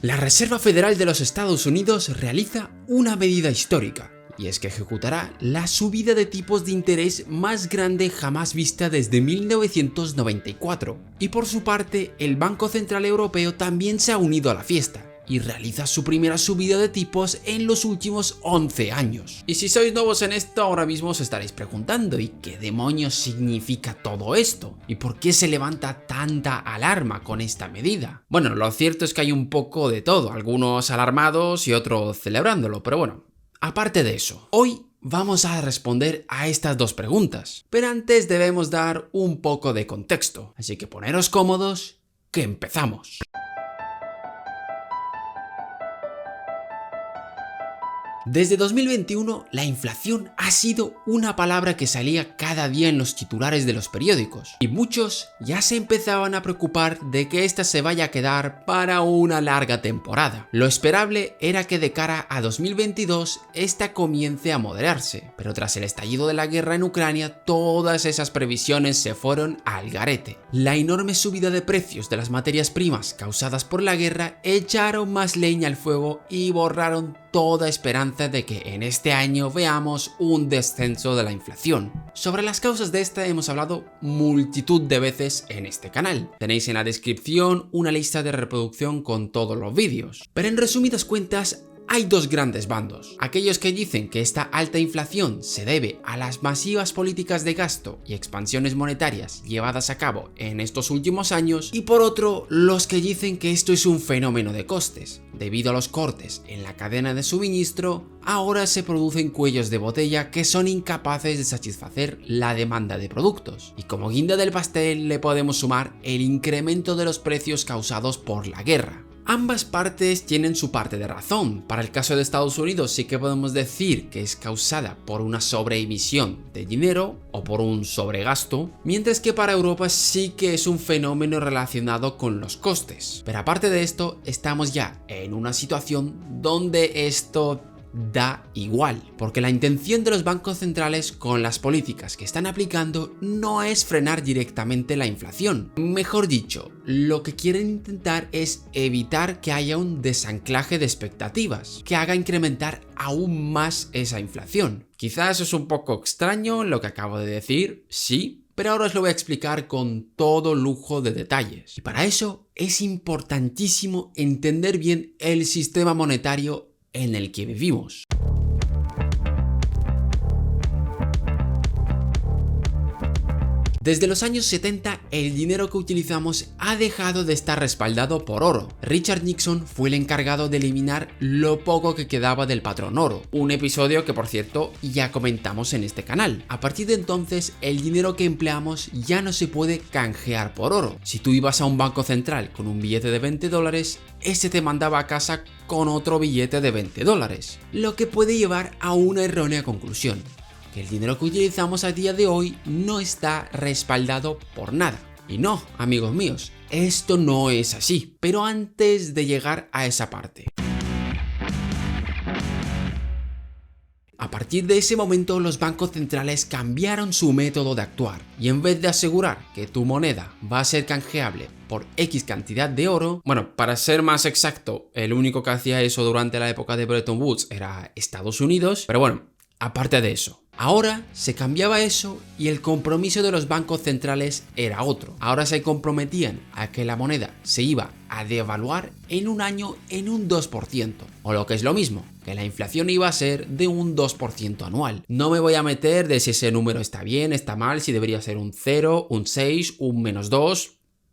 La Reserva Federal de los Estados Unidos realiza una medida histórica, y es que ejecutará la subida de tipos de interés más grande jamás vista desde 1994. Y por su parte, el Banco Central Europeo también se ha unido a la fiesta y realiza su primera subida de tipos en los últimos 11 años. Y si sois nuevos en esto, ahora mismo os estaréis preguntando ¿y qué demonios significa todo esto? ¿Y por qué se levanta tanta alarma con esta medida? Bueno, lo cierto es que hay un poco de todo, algunos alarmados y otros celebrándolo, pero bueno, aparte de eso, hoy vamos a responder a estas dos preguntas, pero antes debemos dar un poco de contexto, así que poneros cómodos, que empezamos. Desde 2021, la inflación ha sido una palabra que salía cada día en los titulares de los periódicos, y muchos ya se empezaban a preocupar de que esta se vaya a quedar para una larga temporada. Lo esperable era que de cara a 2022 esta comience a moderarse, pero tras el estallido de la guerra en Ucrania, todas esas previsiones se fueron al garete. La enorme subida de precios de las materias primas causadas por la guerra echaron más leña al fuego y borraron toda esperanza de que en este año veamos un descenso de la inflación. Sobre las causas de esta hemos hablado multitud de veces en este canal. Tenéis en la descripción una lista de reproducción con todos los vídeos. Pero en resumidas cuentas, hay dos grandes bandos, aquellos que dicen que esta alta inflación se debe a las masivas políticas de gasto y expansiones monetarias llevadas a cabo en estos últimos años, y por otro, los que dicen que esto es un fenómeno de costes. Debido a los cortes en la cadena de suministro, ahora se producen cuellos de botella que son incapaces de satisfacer la demanda de productos. Y como guinda del pastel le podemos sumar el incremento de los precios causados por la guerra. Ambas partes tienen su parte de razón. Para el caso de Estados Unidos sí que podemos decir que es causada por una sobreemisión de dinero o por un sobregasto, mientras que para Europa sí que es un fenómeno relacionado con los costes. Pero aparte de esto, estamos ya en una situación donde esto da igual, porque la intención de los bancos centrales con las políticas que están aplicando no es frenar directamente la inflación. Mejor dicho, lo que quieren intentar es evitar que haya un desanclaje de expectativas, que haga incrementar aún más esa inflación. Quizás es un poco extraño lo que acabo de decir, sí, pero ahora os lo voy a explicar con todo lujo de detalles. Y para eso es importantísimo entender bien el sistema monetario en el que vivimos. Desde los años 70, el dinero que utilizamos ha dejado de estar respaldado por oro. Richard Nixon fue el encargado de eliminar lo poco que quedaba del patrón oro, un episodio que por cierto ya comentamos en este canal. A partir de entonces, el dinero que empleamos ya no se puede canjear por oro. Si tú ibas a un banco central con un billete de $20, ese te mandaba a casa con otro billete de $20, lo que puede llevar a una errónea conclusión: que el dinero que utilizamos a día de hoy no está respaldado por nada. Y no, amigos míos, esto no es así. Pero antes de llegar a esa parte, a partir de ese momento los bancos centrales cambiaron su método de actuar, y en vez de asegurar que tu moneda va a ser canjeable por X cantidad de oro, bueno, para ser más exacto, el único que hacía eso durante la época de Bretton Woods era Estados Unidos, pero bueno, aparte de eso, ahora se cambiaba eso y el compromiso de los bancos centrales era otro. Ahora se comprometían a que la moneda se iba a devaluar en un año en un 2%, o lo que es lo mismo, que la inflación iba a ser de un 2% anual. No me voy a meter de si ese número está bien, está mal, si debería ser un 0, un 6, un -2,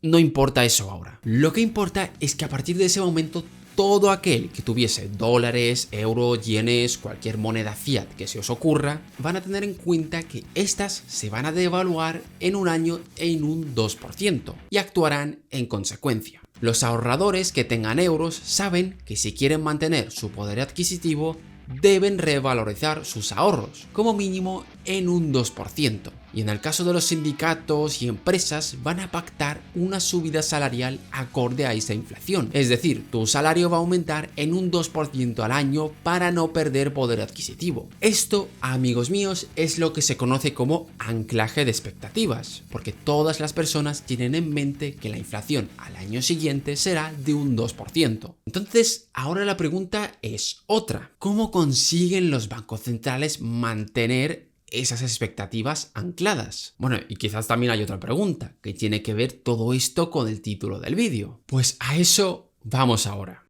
no importa eso ahora. Lo que importa es que a partir de ese momento todo aquel que tuviese dólares, euros, yenes, cualquier moneda fiat que se os ocurra, van a tener en cuenta que estas se van a devaluar en un año en un 2% y actuarán en consecuencia. Los ahorradores que tengan euros saben que si quieren mantener su poder adquisitivo, deben revalorizar sus ahorros, como mínimo en un 2%. Y en el caso de los sindicatos y empresas van a pactar una subida salarial acorde a esa inflación. Es decir, tu salario va a aumentar en un 2% al año para no perder poder adquisitivo. Esto, amigos míos, es lo que se conoce como anclaje de expectativas, porque todas las personas tienen en mente que la inflación al año siguiente será de un 2%. Entonces, ahora la pregunta es otra. ¿Cómo consiguen los bancos centrales mantener esas expectativas ancladas? Bueno, y quizás también hay otra pregunta, que tiene que ver todo esto con el título del vídeo. Pues a eso vamos ahora.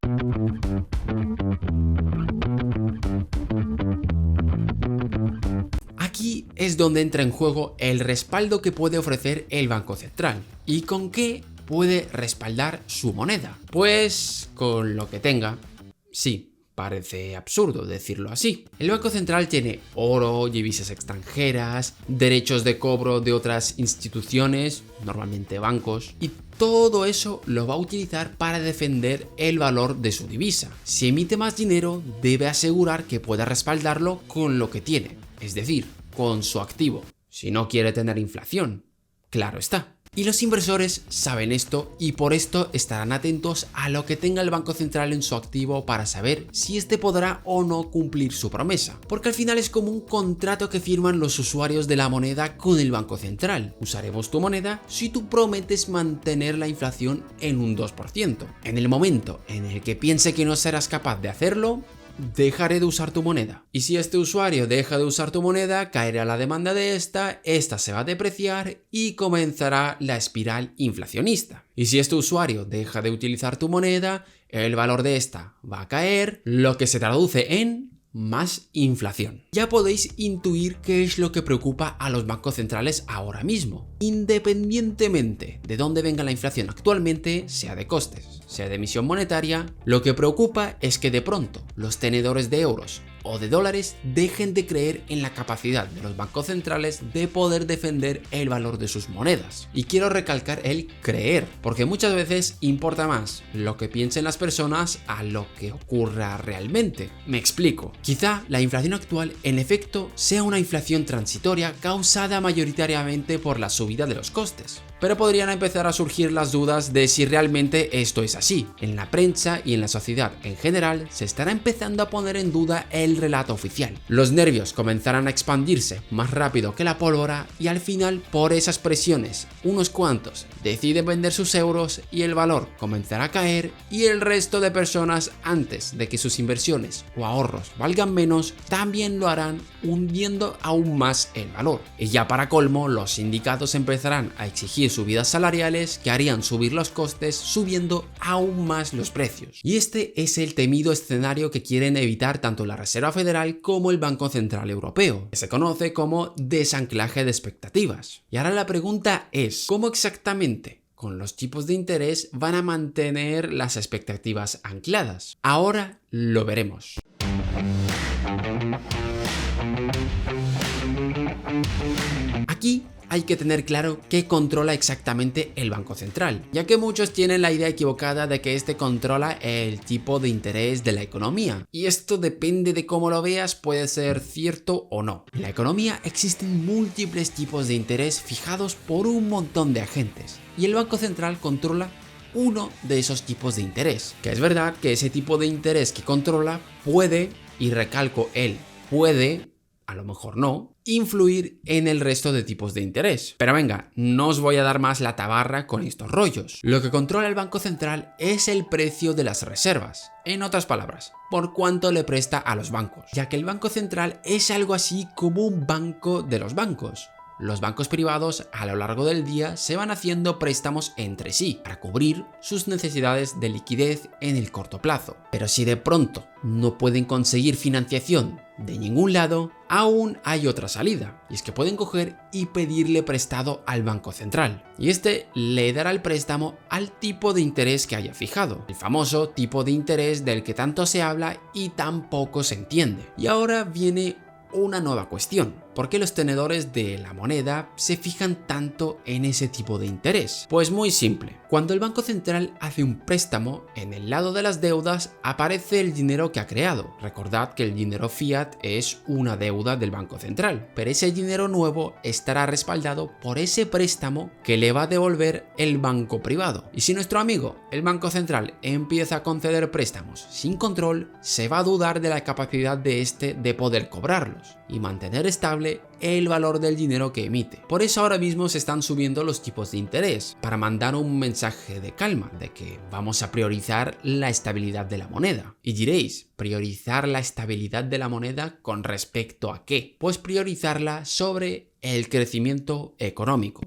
Aquí es donde entra en juego el respaldo que puede ofrecer el Banco Central. ¿Y con qué puede respaldar su moneda? Pues con lo que tenga. Sí. Parece absurdo decirlo así. El Banco Central tiene oro, divisas extranjeras, derechos de cobro de otras instituciones, normalmente bancos, y todo eso lo va a utilizar para defender el valor de su divisa. Si emite más dinero, debe asegurar que pueda respaldarlo con lo que tiene, es decir, con su activo, si no quiere tener inflación. Claro está. Y los inversores saben esto y por esto estarán atentos a lo que tenga el Banco Central en su activo para saber si este podrá o no cumplir su promesa. Porque al final es como un contrato que firman los usuarios de la moneda con el Banco Central. Usaremos tu moneda si tú prometes mantener la inflación en un 2%. En el momento en el que piense que no serás capaz de hacerlo, dejaré de usar tu moneda. Y si este usuario deja de usar tu moneda, caerá la demanda de esta se va a depreciar y comenzará la espiral inflacionista. Y si este usuario deja de utilizar tu moneda, el valor de esta va a caer, lo que se traduce en más inflación. Ya podéis intuir qué es lo que preocupa a los bancos centrales ahora mismo. Independientemente de dónde venga la inflación actualmente, sea de costes, sea de emisión monetaria, lo que preocupa es que de pronto los tenedores de euros o de dólares dejen de creer en la capacidad de los bancos centrales de poder defender el valor de sus monedas. Y quiero recalcar el creer, porque muchas veces importa más lo que piensen las personas a lo que ocurra realmente. Me explico. Quizá la inflación actual en efecto sea una inflación transitoria causada mayoritariamente por la subida de los costes. Pero podrían empezar a surgir las dudas de si realmente esto es así. En la prensa y en la sociedad en general se estará empezando a poner en duda el relato oficial. Los nervios comenzarán a expandirse más rápido que la pólvora y al final, por esas presiones, unos cuantos deciden vender sus euros y el valor comenzará a caer y el resto de personas, antes de que sus inversiones o ahorros valgan menos, también lo harán hundiendo aún más el valor. Y ya para colmo, los sindicatos empezarán a exigir subidas salariales que harían subir los costes, subiendo aún más los precios. Y este es el temido escenario que quieren evitar tanto la Reserva Federal como el Banco Central Europeo, que se conoce como desanclaje de expectativas. Y ahora la pregunta es, ¿cómo exactamente con los tipos de interés van a mantener las expectativas ancladas? Ahora lo veremos. Aquí hay que tener claro qué controla exactamente el Banco Central, ya que muchos tienen la idea equivocada de que este controla el tipo de interés de la economía. Y esto depende de cómo lo veas, puede ser cierto o no. En la economía existen múltiples tipos de interés fijados por un montón de agentes, y el Banco Central controla uno de esos tipos de interés. Que es verdad que ese tipo de interés que controla puede, y recalco el puede, a lo mejor no, influir en el resto de tipos de interés. Pero venga, no os voy a dar más la tabarra con estos rollos. Lo que controla el Banco Central es el precio de las reservas. En otras palabras, por cuánto le presta a los bancos, ya que el Banco Central es algo así como un banco de los bancos. Los bancos privados a lo largo del día se van haciendo préstamos entre sí para cubrir sus necesidades de liquidez en el corto plazo. Pero si de pronto no pueden conseguir financiación de ningún lado, aún hay otra salida, y es que pueden coger y pedirle prestado al Banco Central. Y este le dará el préstamo al tipo de interés que haya fijado, el famoso tipo de interés del que tanto se habla y tan poco se entiende. Y ahora viene una nueva cuestión. ¿Por qué los tenedores de la moneda se fijan tanto en ese tipo de interés? Pues muy simple. Cuando el Banco Central hace un préstamo, en el lado de las deudas aparece el dinero que ha creado. Recordad que el dinero fiat es una deuda del Banco Central, pero ese dinero nuevo estará respaldado por ese préstamo que le va a devolver el banco privado. Y si nuestro amigo, el Banco Central, empieza a conceder préstamos sin control, se va a dudar de la capacidad de este de poder cobrarlos y mantener estable el valor del dinero que emite. Por eso ahora mismo se están subiendo los tipos de interés, para mandar un mensaje de calma, de que vamos a priorizar la estabilidad de la moneda. Y diréis, ¿priorizar la estabilidad de la moneda con respecto a qué? Pues priorizarla sobre el crecimiento económico.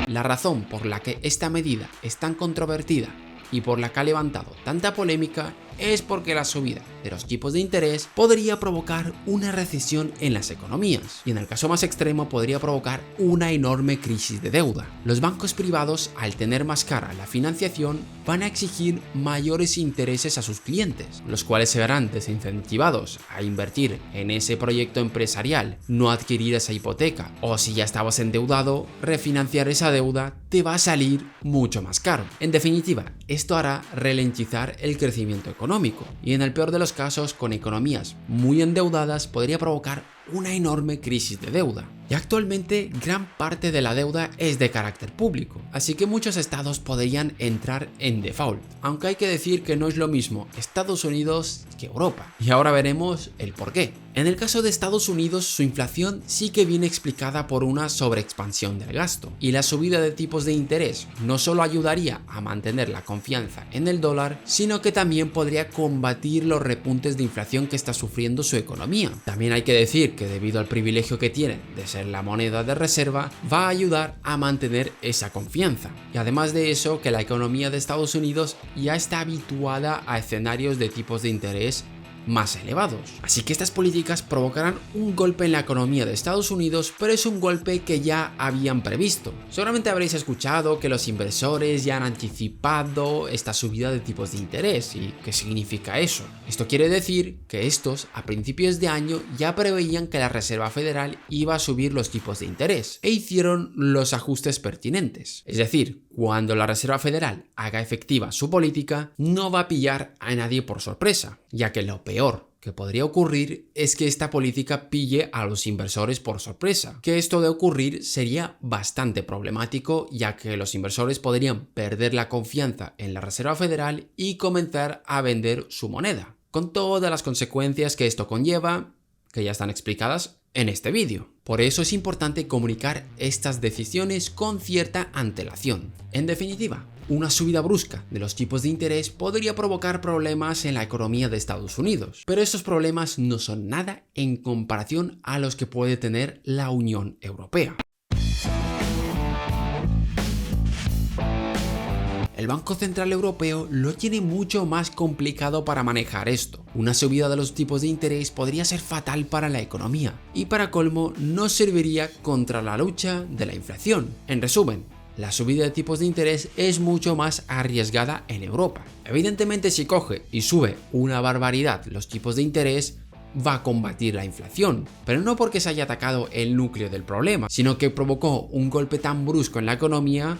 La razón por la que esta medida es tan controvertida y por la que ha levantado tanta polémica es porque la subida de los tipos de interés podría provocar una recesión en las economías y en el caso más extremo podría provocar una enorme crisis de deuda. Los bancos privados, al tener más cara la financiación, van a exigir mayores intereses a sus clientes, los cuales se verán desincentivados a invertir en ese proyecto empresarial, no adquirir esa hipoteca, o si ya estabas endeudado, refinanciar esa deuda te va a salir mucho más caro. En definitiva, esto hará ralentizar el crecimiento económico y en el peor de los casos, con economías muy endeudadas, podría provocar una enorme crisis de deuda. Y actualmente gran parte de la deuda es de carácter público, así que muchos estados podrían entrar en default, aunque hay que decir que no es lo mismo Estados Unidos que Europa, y ahora veremos el porqué. En el caso de Estados Unidos, su inflación sí que viene explicada por una sobreexpansión del gasto, y la subida de tipos de interés no solo ayudaría a mantener la confianza en el dólar, sino que también podría combatir los repuntes de inflación que está sufriendo su economía. También hay que decir que debido al privilegio que tienen de ser la moneda de reserva, va a ayudar a mantener esa confianza. Y además de eso, que la economía de Estados Unidos ya está habituada a escenarios de tipos de interés más elevados. Así que estas políticas provocarán un golpe en la economía de Estados Unidos, pero es un golpe que ya habían previsto. Seguramente habréis escuchado que los inversores ya han anticipado esta subida de tipos de interés. ¿Y qué significa eso? Esto quiere decir que estos, a principios de año, ya preveían que la Reserva Federal iba a subir los tipos de interés e hicieron los ajustes pertinentes. Es decir, cuando la Reserva Federal haga efectiva su política, no va a pillar a nadie por sorpresa, ya que lo peor que podría ocurrir es que esta política pille a los inversores por sorpresa. Que esto de ocurrir sería bastante problemático, ya que los inversores podrían perder la confianza en la Reserva Federal y comenzar a vender su moneda, con todas las consecuencias que esto conlleva, que ya están explicadas en este vídeo. Por eso es importante comunicar estas decisiones con cierta antelación. En definitiva, una subida brusca de los tipos de interés podría provocar problemas en la economía de Estados Unidos, pero esos problemas no son nada en comparación a los que puede tener la Unión Europea. El Banco Central Europeo lo tiene mucho más complicado para manejar esto. Una subida de los tipos de interés podría ser fatal para la economía y para colmo no serviría contra la lucha de la inflación. En resumen, la subida de tipos de interés es mucho más arriesgada en Europa. Evidentemente, si coge y sube una barbaridad los tipos de interés, va a combatir la inflación, pero no porque se haya atacado el núcleo del problema, sino que provocó un golpe tan brusco en la economía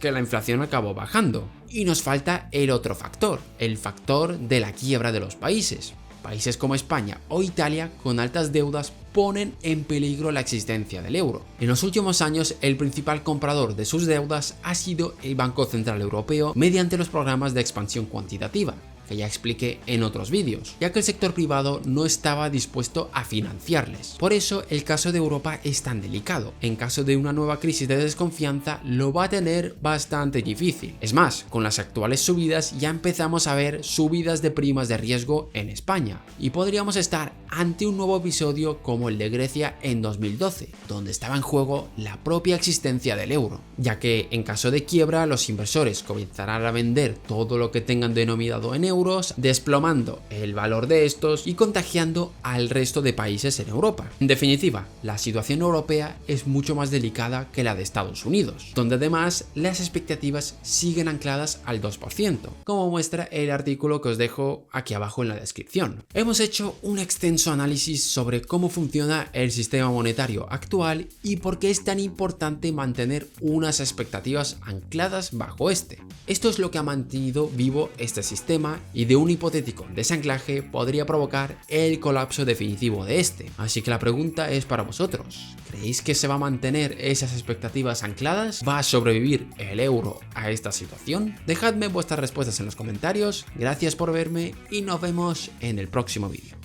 que la inflación acabó bajando. Y nos falta el otro factor, el factor de la quiebra de los países. Países como España o Italia con altas deudas ponen en peligro la existencia del euro. En los últimos años, el principal comprador de sus deudas ha sido el Banco Central Europeo mediante los programas de expansión cuantitativa, que ya expliqué en otros vídeos, ya que el sector privado no estaba dispuesto a financiarles. Por eso el caso de Europa es tan delicado. En caso de una nueva crisis de desconfianza, lo va a tener bastante difícil. Es más, con las actuales subidas ya empezamos a ver subidas de primas de riesgo en España, y podríamos estar ante un nuevo episodio como el de Grecia en 2012, donde estaba en juego la propia existencia del euro, ya que en caso de quiebra los inversores comenzarán a vender todo lo que tengan denominado en euros euros, desplomando el valor de estos y contagiando al resto de países en Europa. En definitiva, la situación europea es mucho más delicada que la de Estados Unidos, donde además las expectativas siguen ancladas al 2%, como muestra el artículo que os dejo aquí abajo en la descripción. Hemos hecho un extenso análisis sobre cómo funciona el sistema monetario actual y por qué es tan importante mantener unas expectativas ancladas bajo este. Esto es lo que ha mantenido vivo este sistema y de un hipotético desanclaje podría provocar el colapso definitivo de este. Así que la pregunta es para vosotros. ¿Creéis que se va a mantener esas expectativas ancladas? ¿Va a sobrevivir el euro a esta situación? Dejadme vuestras respuestas en los comentarios, gracias por verme y nos vemos en el próximo vídeo.